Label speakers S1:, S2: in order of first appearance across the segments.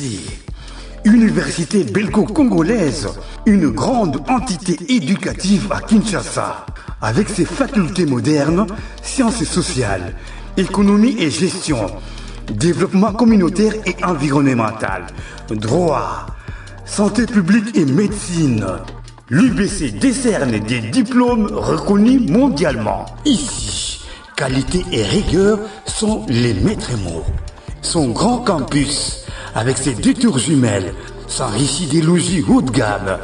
S1: UBC, Université belgo-congolaise, une grande entité éducative à Kinshasa, avec ses facultés modernes, sciences sociales, économie et gestion, développement communautaire et environnemental, droit, santé publique et médecine. L'UBC décerne des diplômes reconnus mondialement. Ici, qualité et rigueur sont les maîtres mots. Son grand campus, avec ses 2 tours jumelles, s'enrichit des logis haut de gamme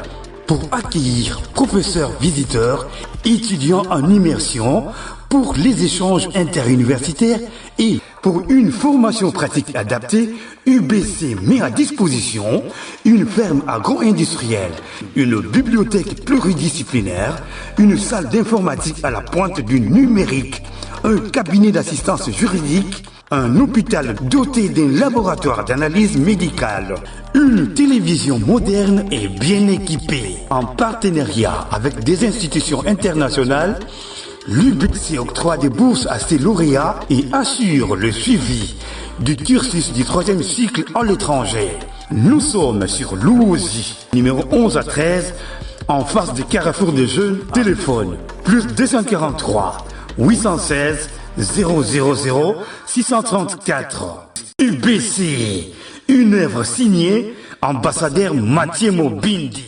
S1: pour accueillir professeurs visiteurs, étudiants en immersion, pour les échanges interuniversitaires et pour une formation pratique adaptée. UBC met à disposition une ferme agro-industrielle, une bibliothèque pluridisciplinaire, une salle d'informatique à la pointe du numérique, un cabinet d'assistance juridique, un hôpital doté d'un laboratoire d'analyse médicale, une télévision moderne et bien équipée. En partenariat avec des institutions internationales, l'UBC octroie des bourses à ses lauréats et assure le suivi du cursus du 3e cycle à l'étranger. Nous sommes sur Louosi, numéro 11 à 13, en face du carrefour des jeunes. Téléphone, plus 243 816 000 634. UBC, une œuvre signée ambassadeur Mathieu Mobindi.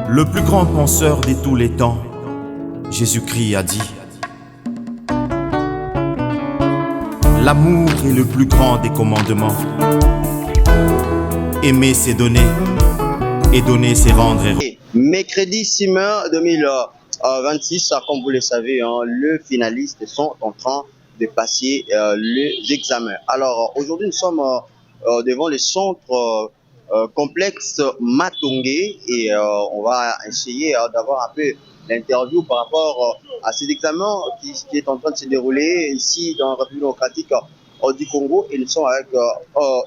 S2: Le plus grand penseur de tous les temps, Jésus-Christ a dit: l'amour est le plus grand des commandements. Aimer, c'est donner, et donner, c'est rendre heureux.
S3: Mercredi 6 mai 2026, comme vous le savez, les finalistes sont en train de passer les examens. Alors aujourd'hui, nous sommes devant le centre complexe Matongé et on va essayer d'avoir un peu l'interview par rapport à ces examens qui est en train de se dérouler ici dans la République démocratique du Congo, et nous sommes avec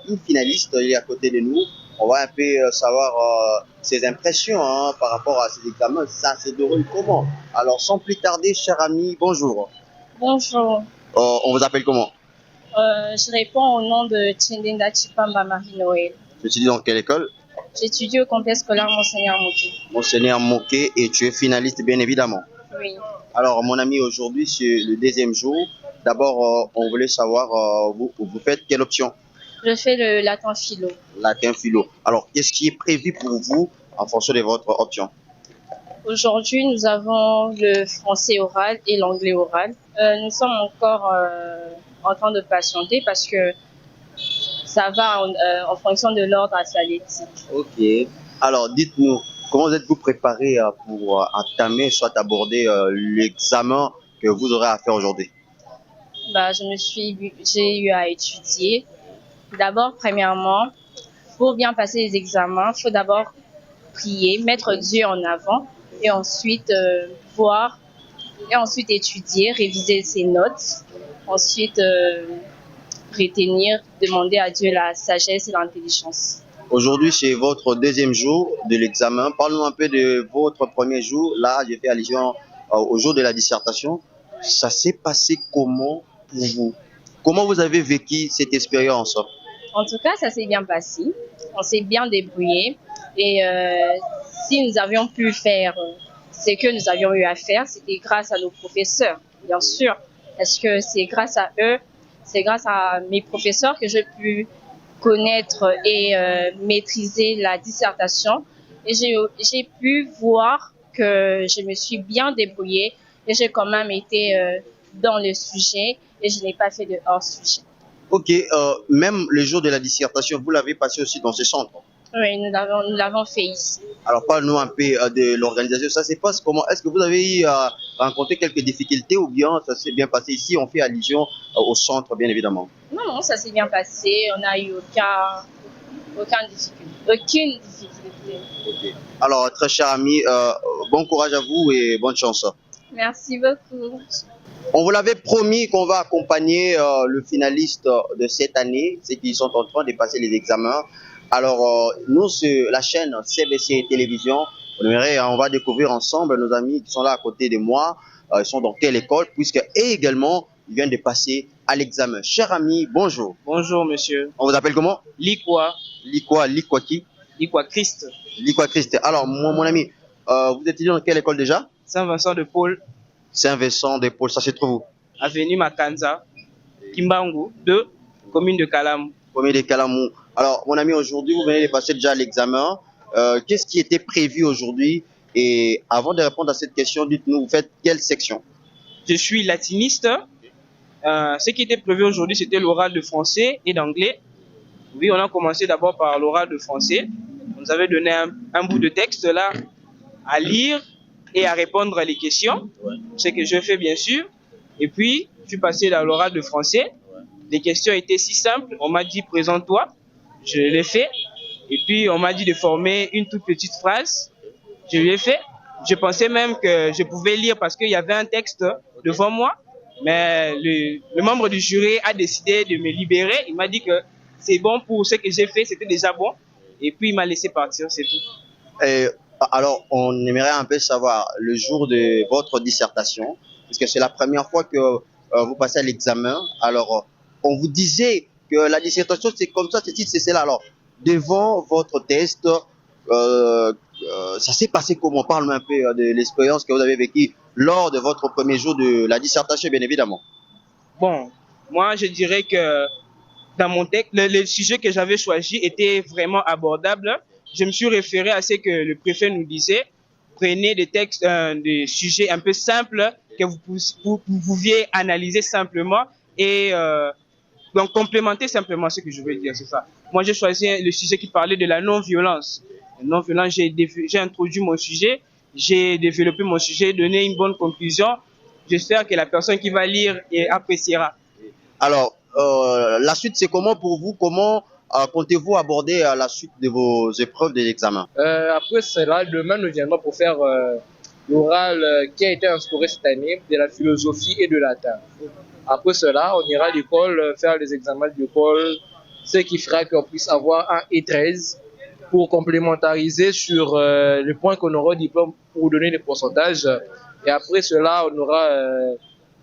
S3: une finaliste, elle est à côté de nous. On va un peu savoir ses impressions par rapport à ces examens, ça se déroule comment. Alors sans plus tarder, cher ami, bonjour.
S4: Bonjour.
S3: On vous appelle comment?
S4: Je réponds au nom de Tchendenda Chipamba Marie-Noël.
S3: Tu étudies dans quelle école?
S4: J'étudie au complexe scolaire Monseigneur Moké.
S3: Monseigneur Moké, et tu es finaliste bien évidemment.
S4: Oui.
S3: Alors mon ami, aujourd'hui c'est le 2e jour. D'abord, on voulait savoir, vous faites quelle option?
S4: Je fais le latin philo.
S3: Latin philo. Alors qu'est-ce qui est prévu pour vous en fonction de votre option?
S4: Aujourd'hui, nous avons le français oral et l'anglais oral. Nous sommes encore en train de patienter parce que ça va en fonction de l'ordre alphabétique.
S3: Ok. Alors, dites-nous, comment êtes-vous préparé pour entamer, soit aborder l'examen que vous aurez à faire aujourd'hui?
S4: J'ai eu à étudier. D'abord, premièrement, pour bien passer les examens, il faut d'abord prier, mettre Dieu en avant, et ensuite voir, et ensuite étudier, réviser ses notes, ensuite retenir, demander à Dieu la sagesse et l'intelligence.
S3: Aujourd'hui, c'est votre 2e jour de l'examen. Parlons un peu de votre premier jour. Là, j'ai fait allusion au jour de la dissertation. Ça s'est passé comment pour vous? Comment vous avez vécu cette expérience?
S4: En tout cas, ça s'est bien passé. On s'est bien débrouillé. Et si nous avions pu faire ce que nous avions eu à faire, c'était grâce à nos professeurs, bien sûr. Parce que c'est grâce à eux, c'est grâce à mes professeurs que j'ai pu connaître et maîtriser la dissertation. Et j'ai pu voir que je me suis bien débrouillée et j'ai quand même été dans le sujet et je n'ai pas fait de hors-sujet.
S3: Ok, même le jour de la dissertation, vous l'avez passé aussi dans ce centre.
S4: Oui, nous l'avons fait ici.
S3: Alors, parle-nous un peu de l'organisation. Ça se passe comment? Est-ce que vous avez rencontré quelques difficultés ou bien ça s'est bien passé ici? On fait allusion au centre, bien évidemment.
S4: Non, ça s'est bien passé. On n'a eu aucune difficulté.
S3: Okay. Alors, très cher ami, bon courage à vous et bonne chance.
S4: Merci beaucoup.
S3: On vous l'avait promis qu'on va accompagner le finaliste de cette année, ceux qui sont en train de passer les examens. Alors, nous, sur la chaîne CBC Télévision, on va découvrir ensemble nos amis qui sont là à côté de moi. Ils sont dans quelle école, puisque également, ils viennent de passer à l'examen. Cher ami, bonjour.
S5: Bonjour, monsieur.
S3: On vous appelle comment?
S5: Likwa.
S3: Likwa qui?
S5: Likwa Christ.
S3: Likwa Christ. Alors, mon ami, vous étudiez dans quelle école déjà?
S5: Saint-Vincent de Paul.
S3: Saint-Vincent de Paul, ça se trouve où?
S5: Avenue Makanza, Kimbangu 2, commune de Kalamou.
S3: Commune de Kalamou. Alors, mon ami, aujourd'hui, vous venez de passer déjà l'examen. Qu'est-ce qui était prévu aujourd'hui? Et avant de répondre à cette question, dites-nous, vous faites quelle section?
S5: Je suis latiniste. Ce qui était prévu aujourd'hui, c'était l'oral de français et d'anglais. Oui, on a commencé d'abord par l'oral de français. On nous avait donné un bout de texte là à lire et à répondre à les questions. Ce que je fais bien sûr. Et puis, je suis passé dans l'oral de français. Les questions étaient si simples. On m'a dit présente-toi. Je l'ai fait. Et puis, on m'a dit de former une toute petite phrase. Je l'ai fait. Je pensais même que je pouvais lire parce qu'il y avait un texte devant moi. Mais le membre du jury a décidé de me libérer. Il m'a dit que c'est bon pour ce que j'ai fait, c'était déjà bon. Et puis, il m'a laissé partir, c'est tout.
S3: Alors, on aimerait un peu savoir le jour de votre dissertation, parce que c'est la première fois que vous passez à l'examen. Alors, on vous disait que la dissertation, c'est comme ça, c'est cela. Alors, devant votre test, ça s'est passé comment? Parle-moi un peu de l'expérience que vous avez vécue lors de votre premier jour de la dissertation, bien évidemment.
S5: Bon, moi, je dirais que dans mon texte, le sujet que j'avais choisi était vraiment abordable. Je me suis référé à ce que le préfet nous disait. Prenez des textes, des sujets un peu simples que vous pouviez analyser simplement et donc complémenter simplement ce que je veux dire, c'est ça. Moi, j'ai choisi le sujet qui parlait de la non-violence. La non-violence, j'ai introduit mon sujet, j'ai développé mon sujet, donné une bonne conclusion. J'espère que la personne qui va lire appréciera.
S3: Alors, la suite, c'est comment pour vous? Comment comptez-vous aborder la suite de vos épreuves de l'examen?
S6: Après cela, demain, nous viendrons pour faire l'oral qui a été instauré cette année de la philosophie et de latin. Après cela, on ira à l'école faire les examens de l'école, ce qui fera qu'on puisse avoir un E13 pour complémentariser sur le point qu'on aura au diplôme pour donner les pourcentages. Et après cela, on aura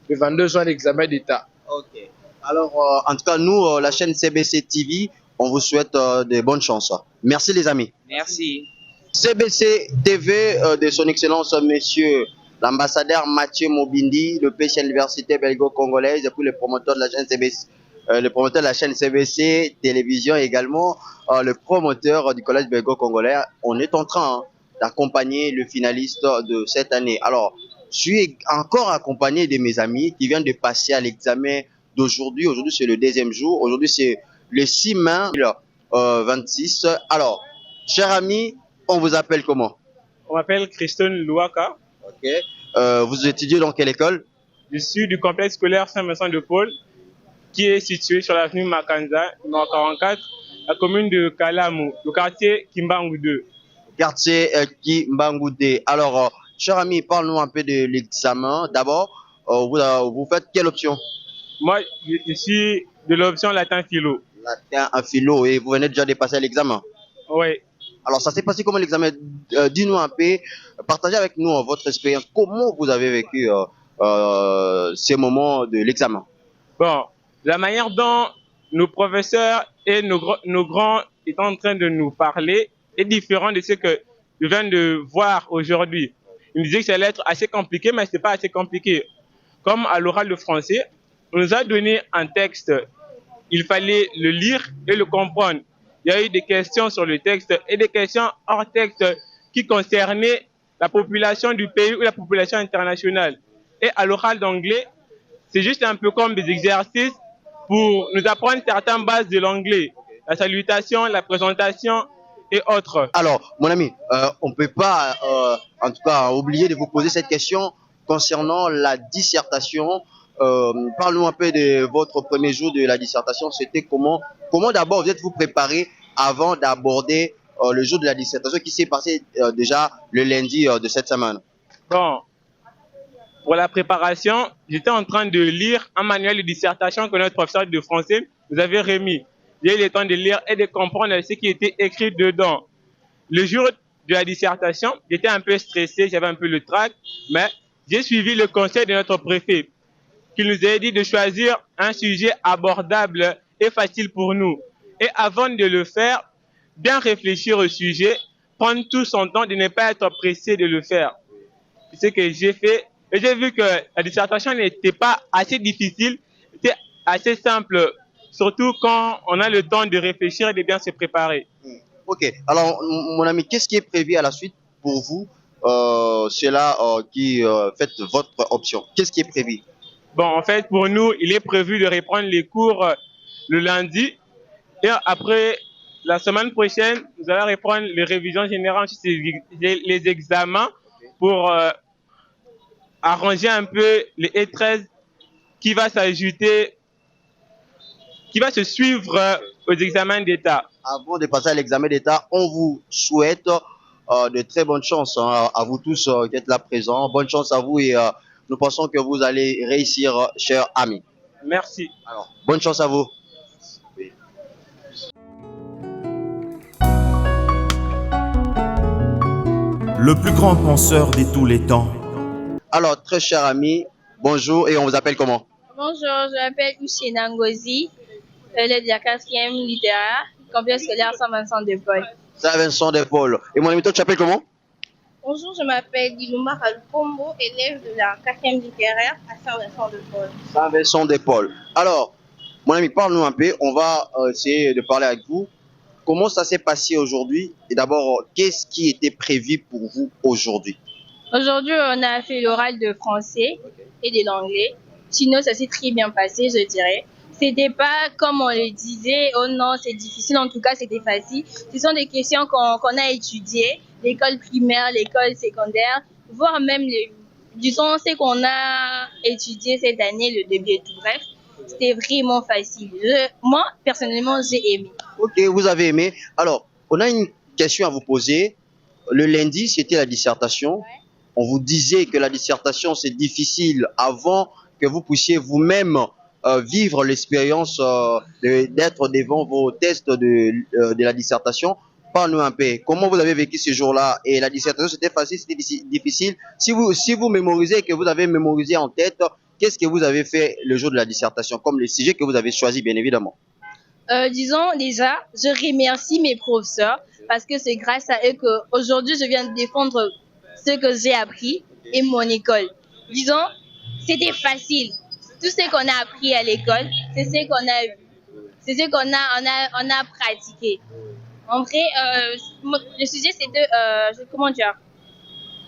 S6: le 22 juin l'examen d'État.
S3: Ok. Alors, en tout cas, nous, la chaîne CBC TV, on vous souhaite de bonnes chances. Merci les amis.
S5: Merci.
S3: CBC TV de son excellence, monsieur l'ambassadeur Mathieu Mobindi, le PCH Université belgo-congolaise, et puis le promoteur de la chaîne CBC, le promoteur de la chaîne CBC Télévision également, le promoteur du collège belgo-congolais. On est en train d'accompagner le finaliste de cette année. Alors, je suis encore accompagné de mes amis qui viennent de passer à l'examen d'aujourd'hui. Aujourd'hui, c'est le deuxième jour. Aujourd'hui, c'est le 6 mai 26. Alors, cher ami, on vous appelle comment?
S5: On m'appelle Christone Louaka.
S3: Ok. Vous étudiez dans quelle école?
S5: Je suis du complexe scolaire Saint-Vincent de Paul, qui est situé sur l'avenue Makanza, numéro 44, la commune de Kalamou, le quartier Kimbangu 2.
S3: Quartier Kimbangu 2. Alors, cher ami, parle-nous un peu de l'examen. D'abord, vous faites quelle option?
S5: Moi, je suis de l'option latin philo.
S3: Latin en philo, et vous venez déjà de passer à l'examen?
S5: Oui.
S3: Alors, ça s'est passé comment l'examen? Dis-nous un peu, partagez avec nous votre expérience. Comment vous avez vécu ces moments de l'examen?
S5: Bon, La manière dont nos professeurs et nos grands est en train de nous parler est différent de ce que je viens de voir aujourd'hui. Ils me disaient que ça allait être assez compliqué, mais ce n'est pas assez compliqué. Comme à l'oral de français, on nous a donné un texte. Il fallait le lire et le comprendre. Il y a eu des questions sur le texte et des questions hors texte qui concernaient la population du pays ou la population internationale. Et à l'oral d'anglais, c'est juste un peu comme des exercices pour nous apprendre certaines bases de l'anglais. La salutation, la présentation et autres.
S3: Alors, mon ami, on ne peut pas, en tout cas, oublier de vous poser cette question concernant la dissertation. Parlez-nous un peu de votre premier jour de la dissertation. C'était comment d'abord vous êtes-vous préparé avant d'aborder le jour de la dissertation qui s'est passé déjà le lundi de cette semaine?
S5: Bon, pour la préparation, j'étais en train de lire un manuel de dissertation que notre professeur de français nous avait remis. J'ai eu le temps de lire et de comprendre ce qui était écrit dedans. Le jour de la dissertation, j'étais un peu stressé, j'avais un peu le trac, mais j'ai suivi le conseil de notre préfet qui nous a dit de choisir un sujet abordable et facile pour nous. Et avant de le faire, bien réfléchir au sujet, prendre tout son temps de ne pas être pressé de le faire. C'est ce que j'ai fait. Et j'ai vu que la dissertation n'était pas assez difficile, c'était assez simple, surtout quand on a le temps de réfléchir et de bien se préparer.
S3: Ok, alors mon ami, qu'est-ce qui est prévu à la suite pour vous? C'est là qui faites votre option. Qu'est-ce qui est prévu?
S5: Bon, en fait, pour nous, il est prévu de reprendre les cours le lundi. Et après, la semaine prochaine, nous allons reprendre les révisions générales, les examens pour arranger un peu les E13 qui va s'ajouter, qui va se suivre aux examens d'État.
S3: Avant de passer à l'examen d'État, on vous souhaite de très bonnes chances à vous tous qui êtes là présents. Bonne chance à vous et nous pensons que vous allez réussir, chers amis.
S5: Merci.
S3: Alors, bonne chance à vous. Oui.
S2: Le plus grand penseur de tous les temps.
S3: Alors, très chers amis, bonjour et on vous appelle comment?
S4: Bonjour, je m'appelle Ushina Ngozi, élève de la 4e littéraire, complexe scolaire Saint-Vincent de Paul.
S3: Saint-Vincent de Paul. Et mon ami, toi, tu t'appelles comment?
S4: Bonjour, je m'appelle Diluma Alcombo, élève de la 4e littéraire à Saint-Vincent de Paul.
S3: Saint-Vincent de Paul. Alors, mon ami, parle-nous un peu. On va essayer de parler avec vous. Comment ça s'est passé aujourd'hui? Et d'abord, qu'est-ce qui était prévu pour vous aujourd'hui?
S4: Aujourd'hui, on a fait l'oral de français et de l'anglais. Sinon, ça s'est très bien passé, je dirais. C'était pas comme on le disait, oh non, c'est difficile. En tout cas, c'était facile. Ce sont des questions qu'on a étudiées, l'école primaire, l'école secondaire, voire même disons ce qu'on a étudié cette année, le début et tout. Bref, c'était vraiment facile. Moi, personnellement, j'ai aimé.
S3: Ok, vous avez aimé. Alors, on a une question à vous poser. Le lundi, c'était la dissertation.
S4: Ouais.
S3: On vous disait que la dissertation, c'est difficile avant que vous puissiez vous-même vivre l'expérience d'être devant vos tests de la dissertation. Parle-nous un peu. Comment vous avez vécu ce jour-là? Et la dissertation, c'était facile, c'était difficile. Si vous mémorisez et que vous avez mémorisé en tête, qu'est-ce que vous avez fait le jour de la dissertation, comme le sujet que vous avez choisi, bien évidemment?
S4: Disons déjà, je remercie mes professeurs parce que c'est grâce à eux qu'aujourd'hui, je viens de défendre ce que j'ai appris et mon école. Disons, c'était facile. Tout ce qu'on a appris à l'école, c'est ce qu'on a vu. C'est ce qu'on a pratiqué. En vrai, le sujet, c'était, comment dire,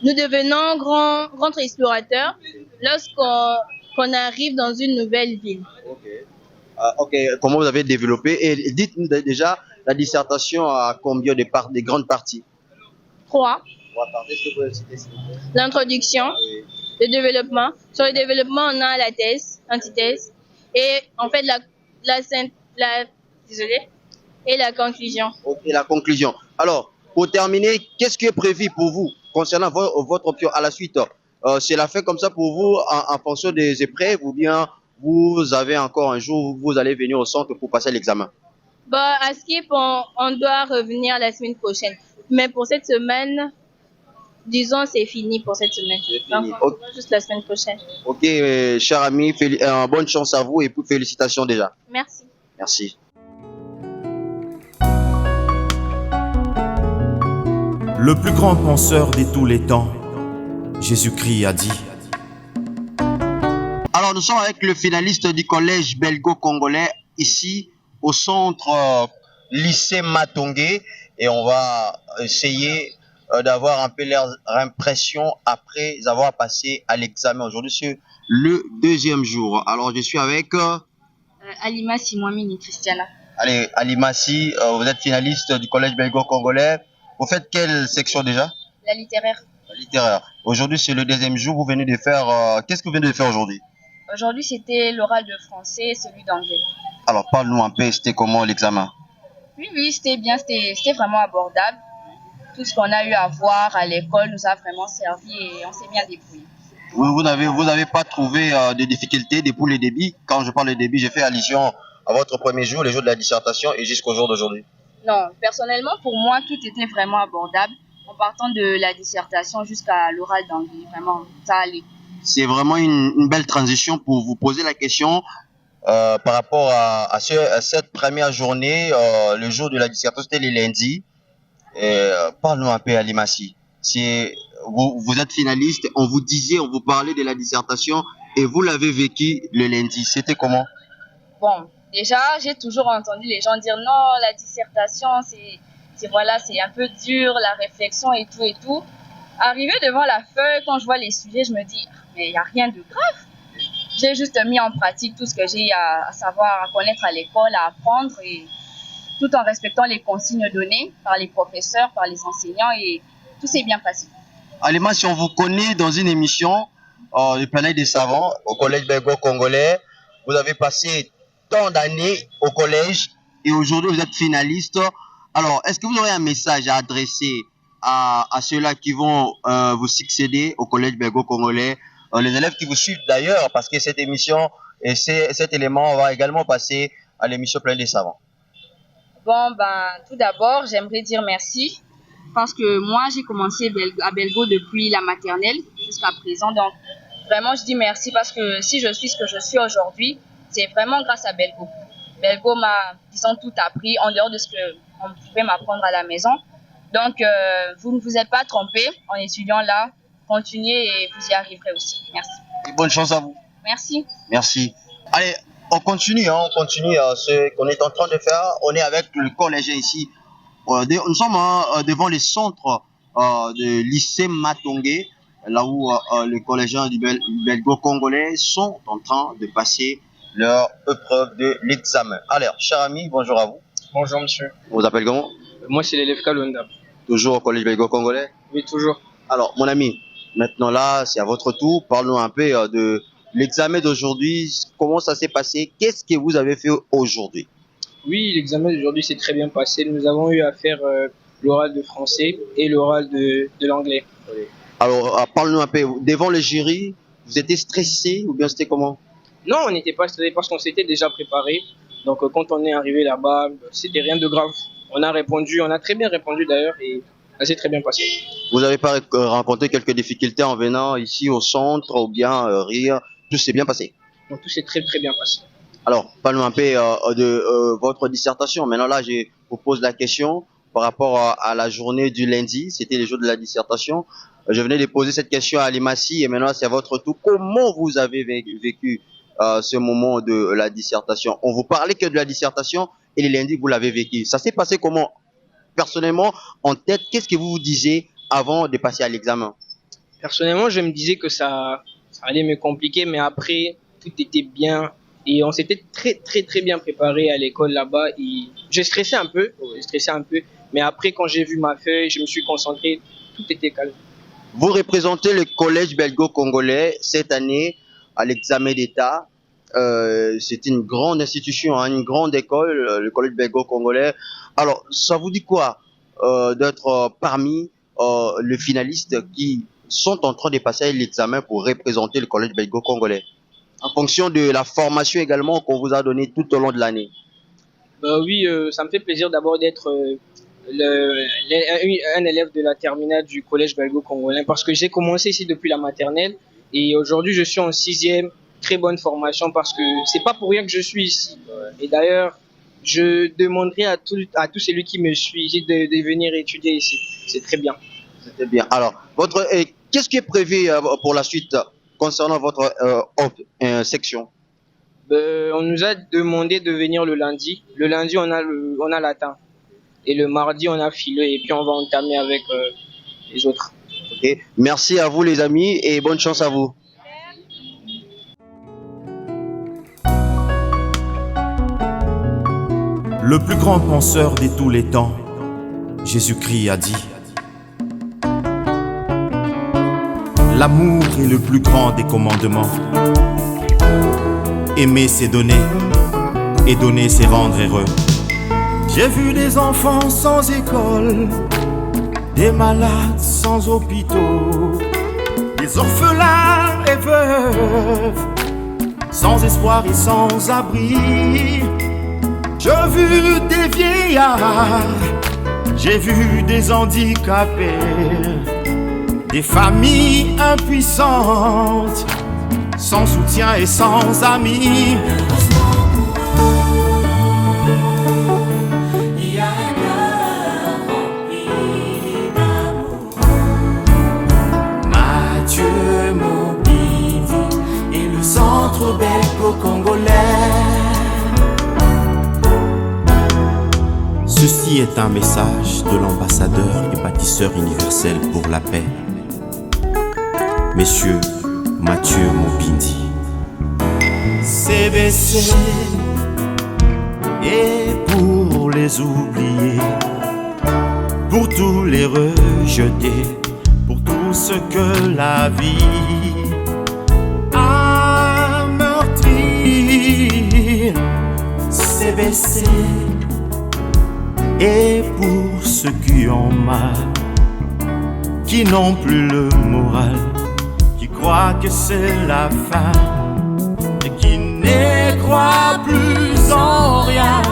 S4: nous devenons grands explorateurs lorsqu'on arrive dans une nouvelle ville.
S3: Ok, comment vous avez développé? Et dites-nous déjà, la dissertation a combien de grandes parties?
S4: 3.
S3: 3 parties, est-ce que vous pouvez citer, s'il vous plaît?
S4: L'introduction, le développement. Sur le développement, on a la thèse, antithèse, et en fait et la conclusion.
S3: Ok, la conclusion. Alors, pour terminer, qu'est-ce qui est prévu pour vous concernant votre option à la suite? C'est la fin comme ça pour vous en fonction des épreuves ou bien vous avez encore un jour où vous allez venir au centre pour passer l'examen?
S4: Bah, à Skip, on doit revenir la semaine prochaine. Mais pour cette semaine, Disons, c'est fini pour cette semaine.
S3: C'est
S4: Donc,
S3: fini.
S4: on se voit juste la semaine prochaine.
S3: Ok, cher ami, bonne chance à vous et puis félicitations déjà.
S4: Merci.
S3: Merci.
S2: Le plus grand penseur de tous les temps, Jésus-Christ a dit.
S3: Alors, nous sommes avec le finaliste du collège belgo-congolais ici au centre lycée Matongé et on va essayer d'avoir un peu leur impression après avoir passé à l'examen. Aujourd'hui, c'est le deuxième jour. Alors, je suis avec
S4: Alima Simouamini Christiana.
S3: allez, Ali Massi, vous êtes finaliste du collège belgo-congolais. Vous faites quelle section déjà?
S4: La littéraire.
S3: La littéraire. Aujourd'hui, c'est le deuxième jour. Vous venez de faire... qu'est-ce que vous venez de faire aujourd'hui?
S4: Aujourd'hui, c'était l'oral de français et celui d'anglais.
S3: Alors, parle-nous un peu, c'était comment l'examen?
S4: Oui, c'était bien, c'était vraiment abordable. Tout ce qu'on a eu à voir à l'école nous a vraiment servi et on s'est bien débrouillé.
S3: Vous n'avez pas trouvé de difficultés depuis le début? Quand je parle de début, j'ai fait allusion à votre premier jour, le jour de la dissertation et jusqu'au jour d'aujourd'hui.
S4: Non, personnellement, pour moi, tout était vraiment abordable. En partant de la dissertation jusqu'à l'oral d'anglais, vraiment, ça allait.
S3: C'est vraiment une belle transition pour vous poser la question par rapport à cette première journée, le jour de la dissertation, c'était le lundi. Parle-nous un peu, Ali Massi. Vous êtes finaliste, on vous parlait de la dissertation et vous l'avez vécu le lundi. C'était comment?
S4: Bon, déjà, j'ai toujours entendu les gens dire non, la dissertation, c'est un peu dur, la réflexion et tout et tout. Arrivé devant la feuille, quand je vois les sujets, je me dis, mais il n'y a rien de grave. J'ai juste mis en pratique tout ce que j'ai à savoir, à connaître à l'école, à apprendre, et tout en respectant les consignes données par les professeurs, par les enseignants, et tout s'est bien passé.
S3: Alima, si on vous connaît dans une émission, le Planète des Savants, au collège belgo-congolais, vous avez passé tant d'années au collège et aujourd'hui vous êtes finaliste. Alors, est-ce que vous aurez un message à adresser à ceux-là qui vont vous succéder au collège belgo-congolais, les élèves qui vous suivent d'ailleurs, parce que cette émission et cet élément va également passer à l'émission Planète des Savants?
S4: Bon, tout d'abord, j'aimerais dire merci parce que moi, j'ai commencé à Belgo depuis la maternelle jusqu'à présent. Donc, vraiment, je dis merci parce que si je suis ce que je suis aujourd'hui, c'est vraiment grâce à Belgo. Belgo m'a, disons, tout appris en dehors de ce qu'on pouvait m'apprendre à la maison. Donc, vous ne vous êtes pas trompé en étudiant là. Continuez et vous y arriverez aussi. Merci.
S3: Et bonne chance à vous.
S4: Merci.
S3: Merci. Allez, on continue ce qu'on est en train de faire. On est avec le collégien ici. Nous sommes devant les centres de lycée Matongé, là où les collégiens du belgo-congolais sont en train de passer leur épreuve de l'examen. Alors, cher ami, bonjour à vous.
S6: Bonjour monsieur.
S3: On vous appelle comment?
S6: Moi c'est l'élève Kalonda.
S3: Toujours au collège belgo-congolais?
S6: Oui, toujours.
S3: Alors, mon ami, maintenant là, c'est à votre tour. Parle-nous un peu de l'examen d'aujourd'hui. Comment ça s'est passé? Qu'est-ce que vous avez fait aujourd'hui?
S6: Oui, l'examen d'aujourd'hui s'est très bien passé. Nous avons eu à faire l'oral de français et l'oral de l'anglais.
S3: Alors, parle-nous un peu. Devant le jury, vous étiez stressé ou bien c'était comment?
S6: Non, on n'était pas stressé parce qu'on s'était déjà préparé. Donc quand on est arrivé là-bas, c'était rien de grave. On a répondu, on a très bien répondu d'ailleurs et ça s'est très bien passé.
S3: Vous n'avez pas rencontré quelques difficultés en venant ici au centre ou bien rire? Tout s'est bien passé?
S6: Donc tout s'est très très bien passé.
S3: Alors, parle-nous un peu de votre dissertation. Maintenant là, je vous pose la question par rapport à la journée du lundi. C'était le jour de la dissertation. Je venais de poser cette question à Ali Massi et maintenant c'est à votre tour. Comment vous avez vécu ce moment de la dissertation? On vous parlait que de la dissertation et le lundi vous l'avez vécu. Ça s'est passé comment? Personnellement, en tête, qu'est-ce que vous vous disiez avant de passer à l'examen?
S6: Personnellement, je me disais que ça allait me compliquer, mais après, tout était bien. Et on s'était très, très, très bien préparé à l'école là-bas. Et j'ai stressé un peu, mais après, quand j'ai vu ma feuille, je me suis concentré, tout était calme.
S3: Vous représentez le collège belgo-congolais cette année à l'examen d'État. C'est une grande institution, une grande école, le collège belgo-congolais. Alors, ça vous dit quoi d'être parmi les finalistes qui sont en train de passer l'examen pour représenter le collège belgo-congolais, en fonction de la formation également qu'on vous a donnée tout au long de l'année?
S6: Oui, ça me fait plaisir d'abord d'être
S5: un élève de la terminale du collège belgo-congolais parce que j'ai commencé ici depuis la maternelle et aujourd'hui je suis en 6e, très bonne formation parce que c'est pas pour rien que je suis ici. Et d'ailleurs, je demanderai à tout celui qui me suit de venir étudier ici. C'est très bien.
S3: C'était bien. Alors, qu'est-ce qui est prévu pour la suite concernant votre section?
S5: On nous a demandé de venir le lundi. Le lundi, on a latin. Et le mardi, on a philo et puis on va entamer avec les autres.
S3: Okay. Merci à vous les amis et bonne chance à vous.
S2: Le plus grand penseur de tous les temps, Jésus-Christ a dit: l'amour est le plus grand des commandements. Aimer, c'est donner, et donner, c'est rendre heureux. J'ai vu des enfants sans école, des malades sans hôpitaux, des orphelins et veuves, sans espoir et sans abri. J'ai vu des vieillards, j'ai vu des handicapés, des familles impuissantes, sans soutien et sans amis. Mathieu Mobidi et le centre belgo-congolais. Ceci est un message de l'ambassadeur et bâtisseur universel pour la paix, Messieurs Mathieu Mobidi. CBC et pour les oubliés, pour tous les rejetés, pour tout ce que la vie a meurtri. CBC et pour ceux qui ont mal, qui n'ont plus le moral, qui croient que c'est la fin et qui ne croient plus en rien.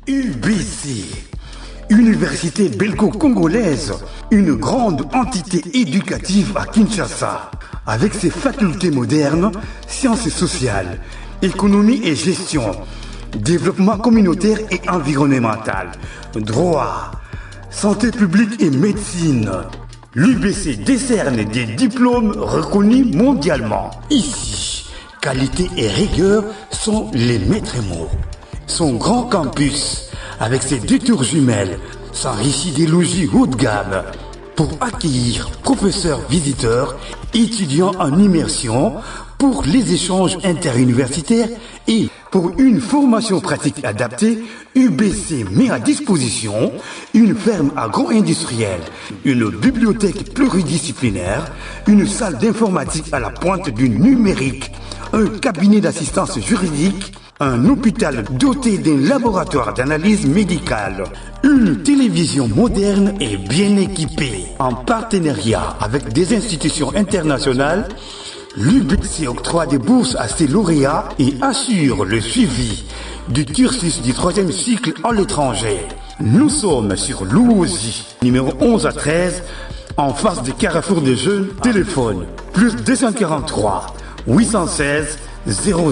S1: UBC, Université belgo-congolaise, une grande entité éducative à Kinshasa, avec ses facultés modernes, sciences sociales, économie et gestion, développement communautaire et environnemental, droit, santé publique et médecine. L'UBC décerne des diplômes reconnus mondialement. Ici, qualité et rigueur sont les maîtres mots. Son grand campus, avec ses 2 tours jumelles, s'enrichit des logis haut de gamme pour accueillir professeurs visiteurs, étudiants en immersion, pour les échanges interuniversitaires et pour une formation pratique adaptée. UBC met à disposition une ferme agro-industrielle, une bibliothèque pluridisciplinaire, une salle d'informatique à la pointe du numérique, un cabinet d'assistance juridique, un hôpital doté d'un laboratoire d'analyse médicale, une télévision moderne et bien équipée. En partenariat avec des institutions internationales, l'UBC octroie des bourses à ses lauréats et assure le suivi du cursus du 3e cycle à l'étranger. Nous sommes sur Lououzi, numéro 11 à 13, en face du Carrefour des Jeunes. Téléphone plus 243 816 000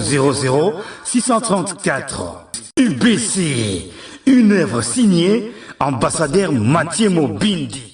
S1: 634. UBC, une œuvre signée ambassadeur Mathieu Mobindi.